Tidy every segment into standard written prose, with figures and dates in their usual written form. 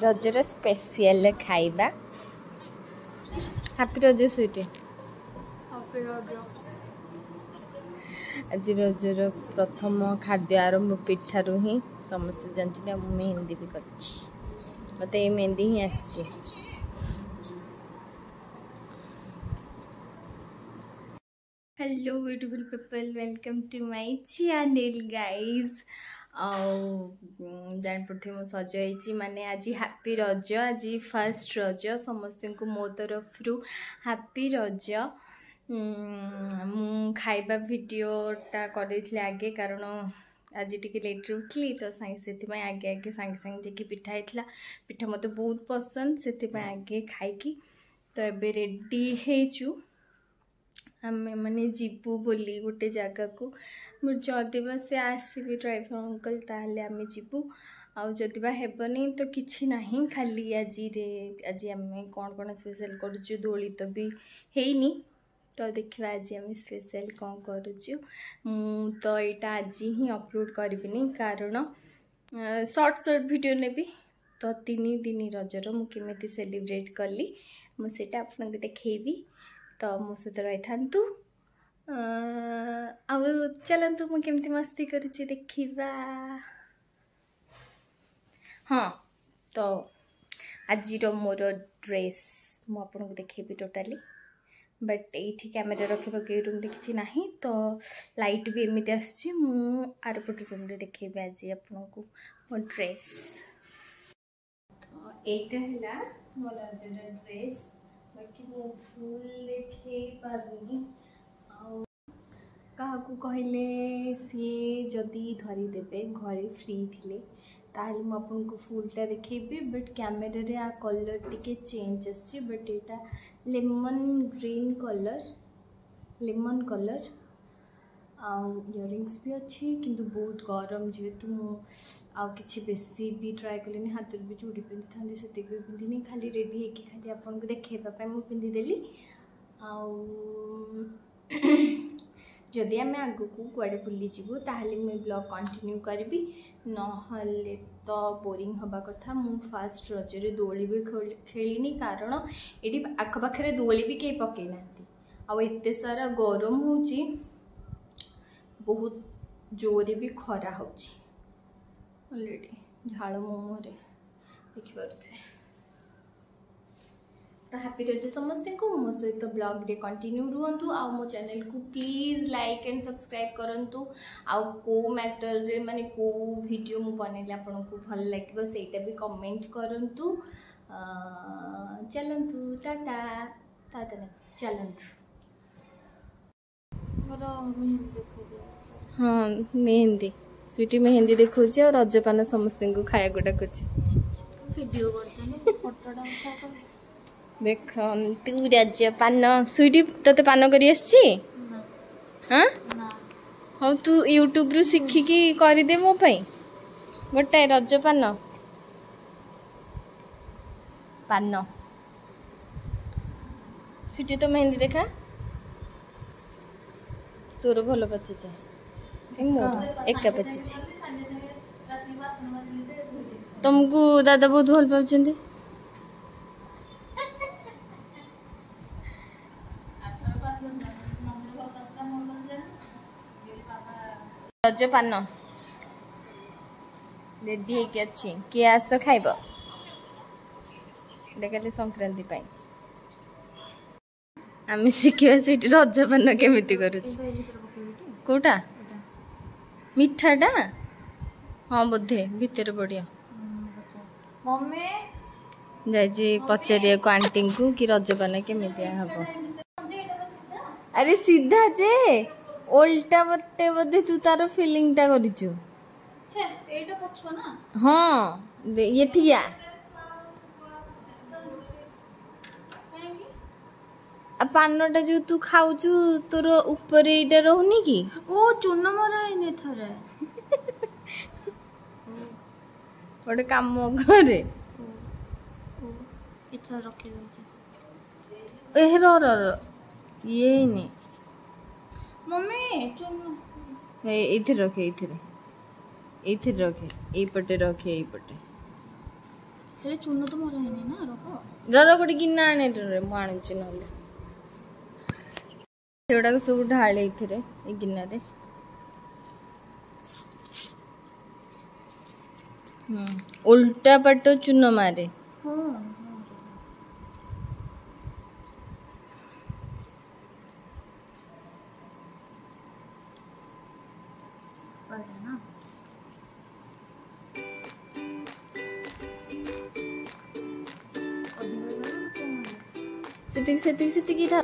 Roger special खाइबा happy रज स्वीटी आज रजर प्रथम खाद्य आरंभ पिठारू ही समस्त जानते मेहंदी भी कर मत ये मेहंदी ही आसी। Hello beautiful people welcome to my channel guys. जान पड़े मो सजाई माने आज हैप्पी रज आज फर्स्ट रज समस्त को मो तरफ हैप्पी रज। मु खाइबा वीडियोटा कर आगे कारण आज टी लेट उठली तो से आगे आगे सांगे सांगे जी पिठा होता पिठा मत बहुत पसंद से आगे खाई तो एबे रेडी हेचु आमे माने जीवु बोली गोटे जगह को जदिबा से आसबे ड्राइवर अंकल ताहले आमे जीवु आ जदिबा हेबनी तो किछि नाही खाली आज आमे कौन कौन स्पेशल करूछु दोली तो भी हेनी तो देखिबा आज आमे स्पेशल कौन करूछु। मु तो एटा आज ही अपलोड करबिनी कारण शॉर्ट वीडियो नेबी तो 3 दिन रजर मु केमिति सेलिब्रेट कली मु सेटा आपन देखेबी तो मो सहित रही था चलतु मुझे केमती मस्ती करुच्ची देखा। हाँ तो आज मोर ड्रेस मुझे देखेबी टोटाली बट ये कैमेरा रखा के रूम रे किसी ना तो लाइट भी एमती आरपट रूम रे देखेबी आज आपन को मो ड्रेस। तो यहीटा है मोर आज ड्रेस बाकी मो फुल देखे पारनी क्या कहले सी जदि धरीदेवे घरे फ्री थिले ताहले मु आपन को फुलटा देखेबी बट कैमेरा रे आ कलर टिके चेंज आछि but Etah lemon green colour lemon colour earrings भी अच्छी किंतु बहुत गरम जेहेतु मु कि बेसी भी ट्राए कली हाथ भी चूड़ी पिंधि था से भी पिंधिनी खाली रेडी होगी खाली आपन को देखेबा मु पिंधिदेली जदि आम आग को कुआड़े बुली जीवु ताहले मुझे ब्लॉग कंटिन्यू करी नहले तो बोरिंग हवा कथा। मु फास्ट रजरे दोली भी खेलिनी कारण ये आखपाखे दोली भी कहीं पकई ना आते सारा गरम हो बहुत जोरे भी खरा ऑलरेडी झाड़ मो मुहर देखिपे तो हैप्पी रज समस्त को मो सहित ब्लॉग रे कंटिन्यू रुहतु आ मो चैनल को प्लीज लाइक एंड सब्सक्राइब करंतु आ को मैटर रे माने को वीडियो मु बनेले आपन को भल लागिबो सेटा भी कमेंट करंतु। चलंतु टाटा टाटा ने चलंतु। हाँ मेहंदी स्वीटी मेहंदी देखो और रजपान समस्त को खाया डाक देख तू रजपान स्वीटी ते पान कर हाँ हाँ तू यूट्यूब रु शिखिकी करदे मो गोटाए रजपान पान स्वीटी तो मेहंदी देखा तोर भल पची एका पची तुमको दादा बहुत भल पाउछन्ती रजपान रेडी है अच्छी किए आस खाइब देखा संक्रांति पाई आम शिखा स्वीटी रजपान केमिति करूटा मिठाटा हाँ बोधे भितर बढ़िया जाइए पचारे को आंटी को कि रजपान केमिति हम अरे सीधा जे ओल्टा बटे बोधे तू तार फिलिंग टा करिछु हाँ ये ठिया पानटा जो तू खाऊचु तोर ऊपर एटा रहउनी कि ओ चून मरा हैने थरे गोटे काम करे इथर रखे दे ए रो ये नहीं मम्मी चून इधर रखे इधर रखे ये पटे रखे ये पटे ହେଲେ ଚୂନ ତ ମରା ହେଇନି ନା ରଖ। ଗୋଟେ ଗିନା ଆଣେ ମୁଁ ଆଣୁଛି ନହେଲେ ସେଗୁଡାକ ସବୁ ଢାଳେ ଏଥିରେ ଏଇ ଗିନାରେ। उल्टा पट चून मारे। सेतिकी था।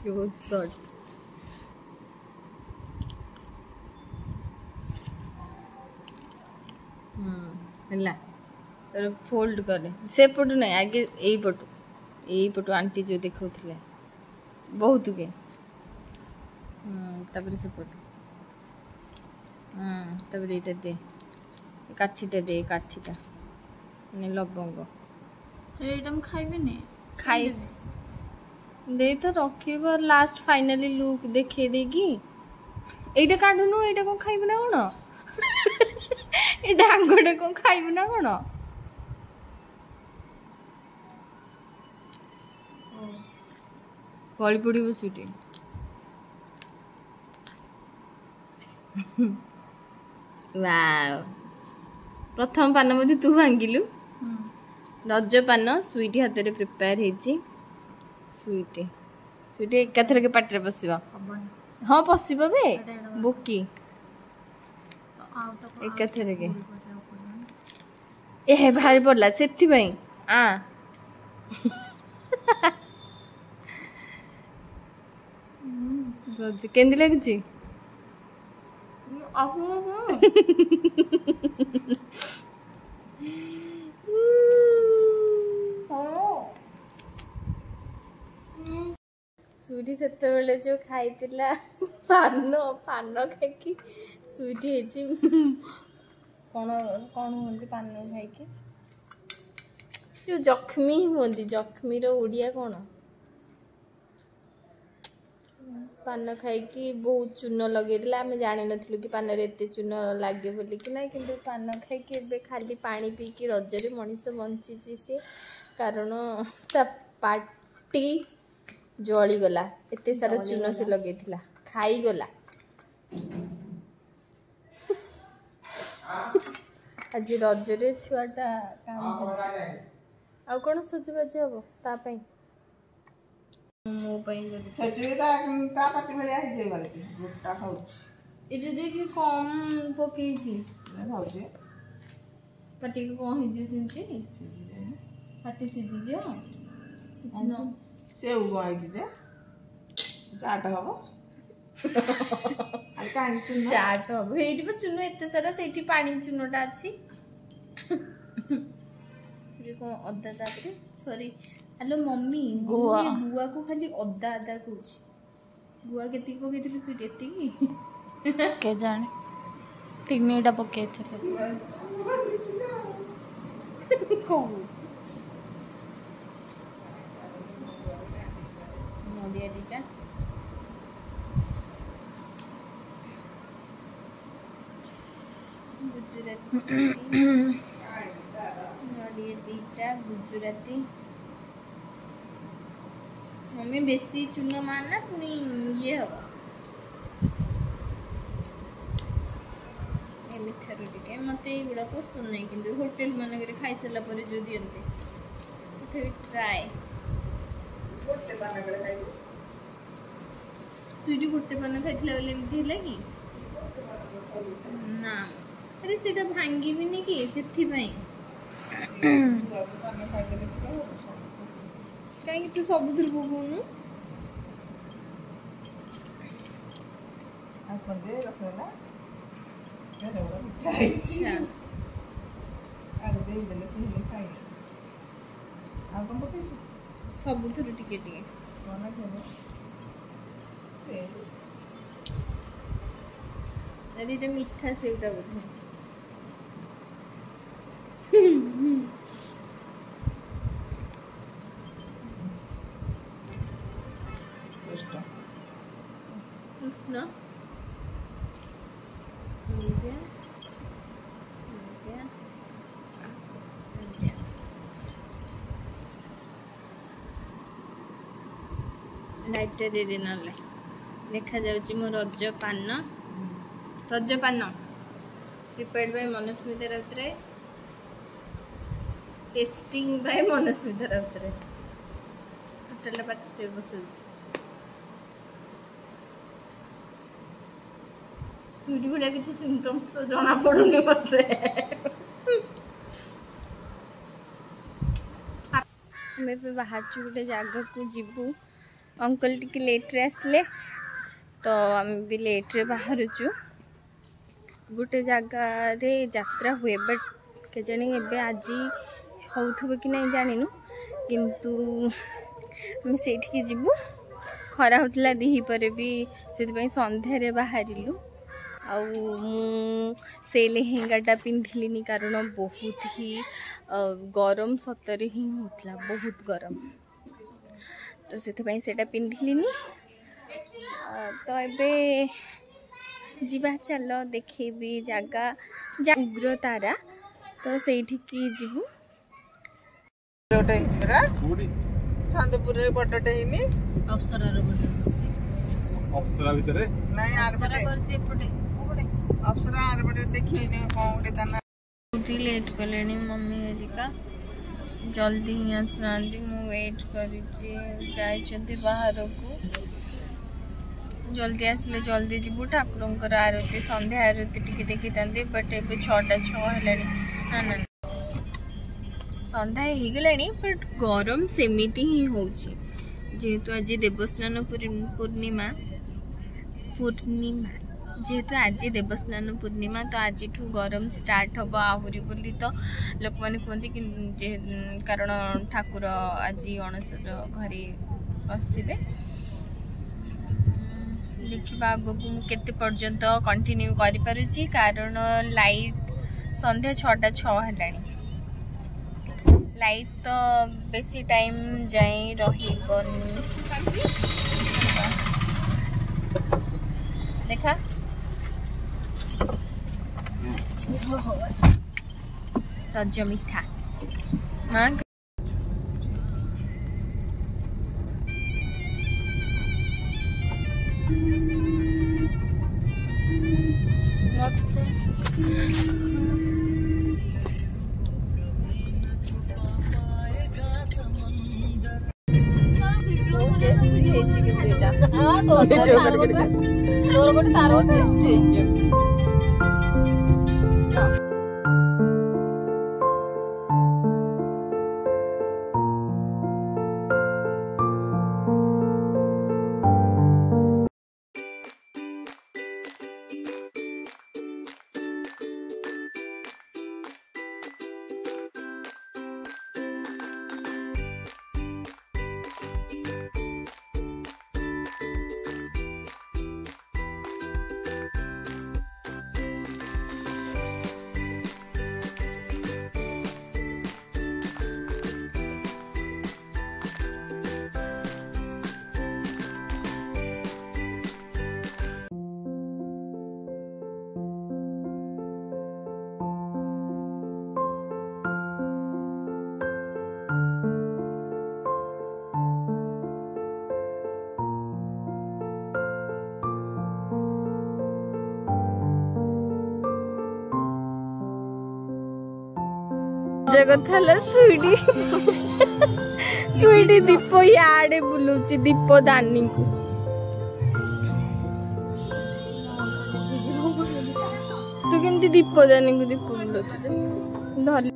Clothes sort. ହେଲା फोल्ड करे से पटु नहीं आगे यही पटु आंटी जो देखौथिले बहुत के तापर से पटु तापर एटा दे काठीटा दे काठीटा ने लवंग एटा हम खाइबे ने खाइ दे तो रखिबा लास्ट फाइनली लुक देखे देगी एटा काढुनु एटा को खाइबे ना कोन ए डांगोटा को खाइबे ना कोन गली पड़ो स्वीटी वाव प्रथम पान मधे तू भांगिलु रज पान स्वीटी हाथ रे प्रिपेयर हेची स्वीटी स्वीटी एकाथर के पाटे पशिबा हाँ पशिबा बे बुकी एकाथर के ए भारी पड़ला सेथि भाई आ रज केंदी लागछि स्वीटी सेते बेले जो खाइतिला पान खाइकी स्वीटी हेची कौन होती पान खाइकी जो जख्मी होती जख्मी रो ओडिया कौन पान खाइकी बहुत चून लगे आम जानी नथिलु कि पान रे एते चून लागे बोली कि ना किंतु पान खाइकी एबे खाली पानी पीकी रजरे मनीष बंची सी कारण ता पार्टी जली गला एते सारा चून से लगे खाई गला आज रजरे छुआटा काम आ कौन सजबाज हम ता मो देखिए कम पकई पाटी को कौन होती पाटी सीझी से चाट हम चाट हम ये चून एत सारा से पानी चूनटा अच्छी कौन अदा तापर सॉरी हेलो मम्मी गुआ को खाली अदा अदा कहूँ गुआ के पकई स्वीट एति जाने तीनटा पकई कौन नड़िया दीटा गुजराती नड़िया दीटा गुजराती मम्मी बेसी चून मारना पुणी ये हम मिठा रोटी मत युवा पसंद नहीं कि होटेल मानक खाई सारा पर जो दिखते ट्राए स्वीटी गोटे पान खाई बोले एमती है कि ना अरे सेटा भांगिबिनी कि सेथिपाई कहीं तू सबुतिर पकौनु अच्छा ସବୁଥିରୁ ଟିକେ ଟିକେ ଆରେ ଏଇଟା ମିଠା ସେଉଟା ବୋଧେ कृष्ण लाइट दे देना देखा जाउची मो रज पान prepared by Manasmita Routray testing by Manasmita Routray hotel party बसुची सूर्य भलिया किसी सिम्पटम्स तो जना पड़ुनी मते हमें पे बाहर गोटे जगह को जीवु अंकल टिके लेट रे आसले तो आम भी लेट रे बाहर गोटे जगह रे यात्रा हुए बट के जानी एबे आज होउथबो कि नहीं जानिनु किंतु हम सेठी जीवु खरा होतला दिही परे भी से संध्या रे बाहरिलु से लेहेंगाटा पिंधिलिनी कारण बहुत ही गरम सतरे ही होतला बहुत गरम तो से पिंधिलिनी तो एबे जीवा चल देखेबी जगह उग्र तारा तो सेठी जीवु चांदपुर रे बडटे हिनी अप्सरा रो अप्सरा भितरे नहीं आर बटे करछि एपटे अप्सरा आर बटे देखिने कोन गोटे तना बहुत लेट कलेनी मम्मी हेरिका जल्दी ही आसुनांती मु वेट करिछि जाइछन्ती बाहर को जल्दी आसले जल्दी जीवु ठाकुरंकर आरती संध्या आरती टिके देखि तांती बट एबे 6:06 हेलानी ना ना संध्या ही गलानी बट गरम सेमिति ही होउछि जेहेतु आज देवस्नान पूर्णिमा जेहेतु आज देवस्नान पूर्णिमा तो आज गरम स्टार्ट हम आहरी बोली तो लोक मैंने कहते कि कारण ठाकुर आज अणसर घरे बसवे देखा आग को केते पर्यंत कंटिन्यू करि कारण लाइट संध्या 6:06 हेलानी लाइट तो बेसी टाइम जाए रही देखा रज मिठा हाँ कथा स्वीटी स्वीटी दीप याडे बुलूची दीप दानी को तू केमती दीप दानी को दीप बुलूची धर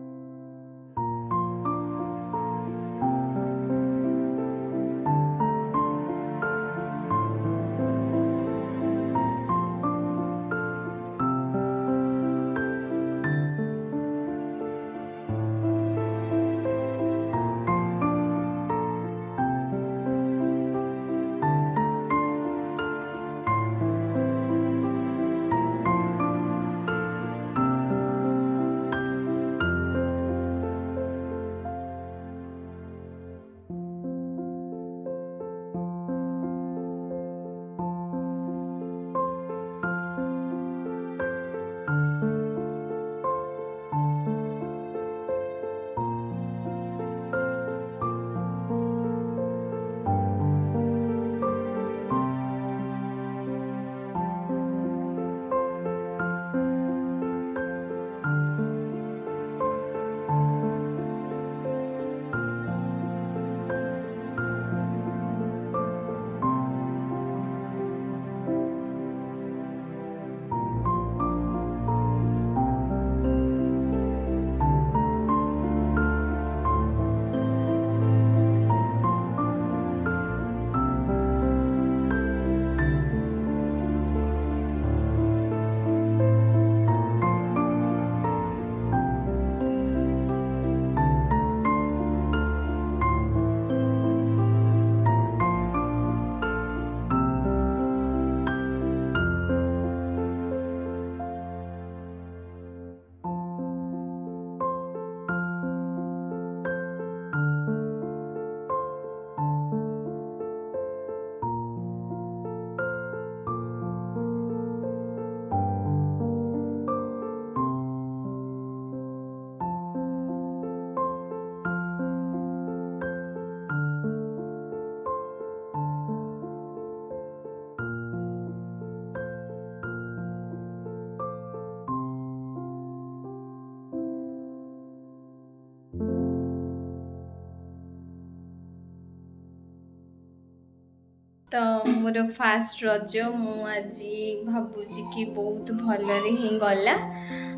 तो मोर फास्ट रज आज भावुची कि बहुत भलरे ही गला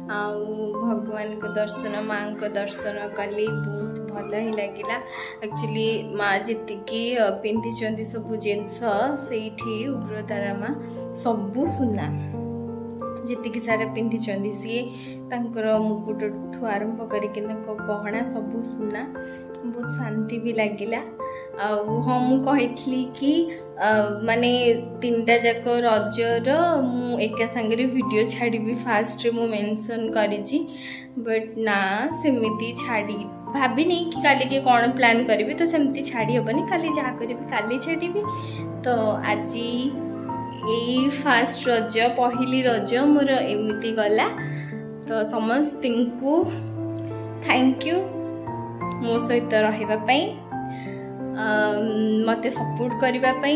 भगवान को दर्शन माँ को दर्शन कली बहुत भल ही लगिला। एक्चुअली माँ जी पिंधि सब जिनस से उग्रतारा माँ सबू सुना जी सारा पिंधि सी मुकुट ठू आरंभ करके गहना सबू सुना बहुत शांति भी लगिला। हाँ मुझे कि माने 3टा जाक रजर मु एका संगे वीडियो छाड़ी फास्ट मु मेंशन करी बट ना सेमती छाड़ी भाभी नहीं कि काली के कौन प्लान करी तो सेमती छाड़ी हेनी काली जहाँ करी काली छाड़ी तो आज यही फास्ट रज पहली रज मोर एमती गला। तो समस्त को थैंक यू मो सहित रही मते सपोर्ट करने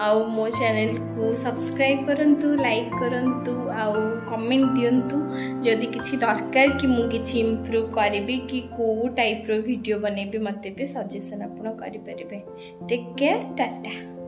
आउ मो चैनल को सब्सक्राइब करंतु लाइक करंतु आउ कमेंट दियंतु जदि किछि दरकार कि मु किछि इम्प्रूव करिबी कि को टाइप रो वीडियो बनेबी मते भी सजेशन आपण करि परिबे। Take care Tata.